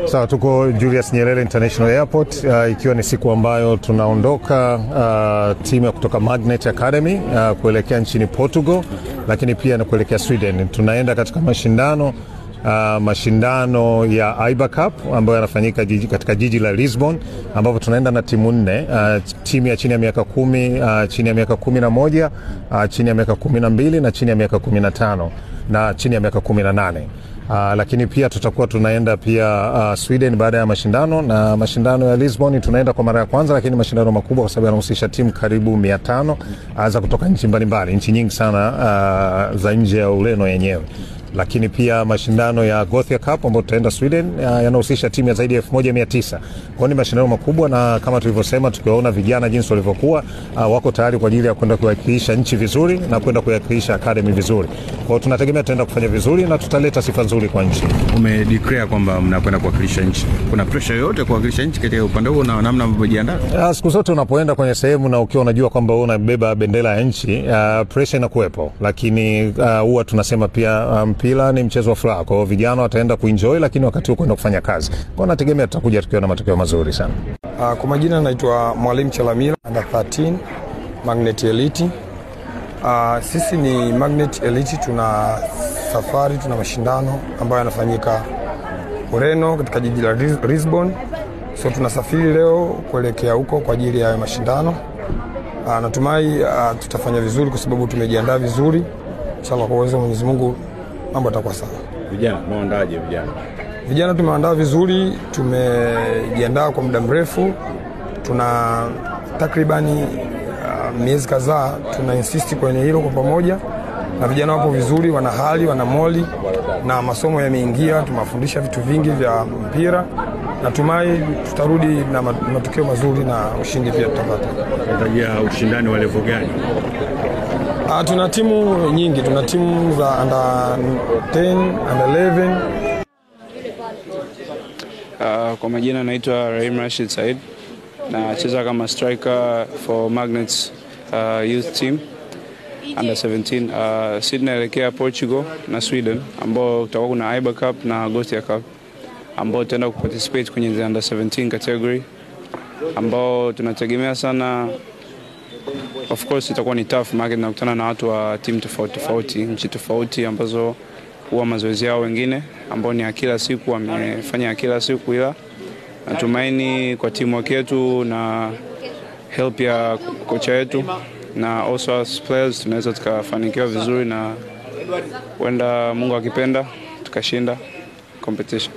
Sawa, tuko Julius Nyerere International Airport, ikiwa ni siku ambayo tunaondoka timu ya kutoka Magnet Academy kuelekea nchini Portugal, lakini pia na kuelekea Sweden. Tunaenda katika mashindano ya IBA Cup ambayo yanafanyika katika jiji la Lisbon, ambapo tunaenda na timu 4, timu ya chini ya miaka 10, chini ya miaka 11, chini ya miaka 12 na chini ya miaka 15 na chini ya miaka 18. Lakini pia tutakuwa tunaenda pia Sweden baada ya mashindano, na mashindano ya Lisbon tunaenda kwa mara ya kwanza, lakini mashindano makubwa kwa sababu yanahusisha timu karibu 500 za kutoka nchi mbalimbali, nchi nyingi sana za nje ya Ureno yenyewe. Lakini pia mashindano ya Gothia Cup ambayo tutaenda Sweden yanahusisha timu ya zaidi ya 1900. Kwa ni mashindano makubwa, na kama tulivyosema, tukiwaona vijana jinsi walivyokuwa wako tayari kwa ajili ya kwenda kuwakilisha nchi vizuri na kwenda kuwakilisha academy vizuri. Kwa hiyo tunategemea tutaenda kufanya vizuri na tutaleta sifa nzuri kwa nchi. Umedeclare kwamba mnakwenda kuwakilisha nchi. Kuna pressure yoyote kuwakilisha nchi katika upande huo na namna mnajiandaa? Siku zote unapoenda kwenye sehemu na ukiwa unajua kwamba wewe unabeba bendera ya nchi, pressure inakuwepo, lakini huwa tunasema pia mpira ni mchezo wa furaha. Kwa hiyo vijana wataenda kuenjoy, lakini wakati huo kwenda kufanya kazi. Kwa nategemea tutakuja tukiwa na matokeo mazuri sana. Kwa majina naitwa Mwalimu Chalamila, under 13 Magnet Elite. Sisi ni Magnet Elite, tuna safari, tuna mashindano ambayo yanafanyika Ureno katika jiji la Lisbon. So tunasafiri leo kuelekea huko kwa ajili ya mashindano. Natumai tutafanya vizuri kwa sababu tumejiandaa vizuri. Inshallah kwa uwezo wa Mwenyezi Mungu mambo yatakuwa sawa. Vijana mnaandaje vijana? Vijana tumeandaa vizuri, tumejiandaa kwa muda mrefu. Tuna takribani miezi kadhaa tuna insist kwenye hilo kwa pamoja, na vijana wapo vizuri, wana hali, wana moli, na masomo yameingia, tumewafundisha vitu vingi vya mpira. Natumai tutarudi na matokeo mazuri na ushindi pia tutapata. Tunatarajia ushindani wa level gani? Tuna timu nyingi, tuna timu za under 10, under 11. Kwa majina naitwa Rahim Rashid Said, nacheza kama striker for Magnets youth team under 17. Sisi tunaelekea Portugal na Sweden, ambao tutakuwa kuna IBA Cup na Gothia Cup, ambao tutaenda kuparticipate kwenye the under 17 category, ambao tunategemea sana. Of course itakuwa ni tough, maana tunakutana na watu wa timu tofauti, nchi tofauti, ambazo huwa mazoezi yao wengine ambao ni ya kila siku, wamefanya ya kila siku, ila natumaini kwa timu yetu na help ya kocha wetu na also as players tunaweza tukafanikiwa vizuri, na wenda Mungu akipenda tukashinda competition.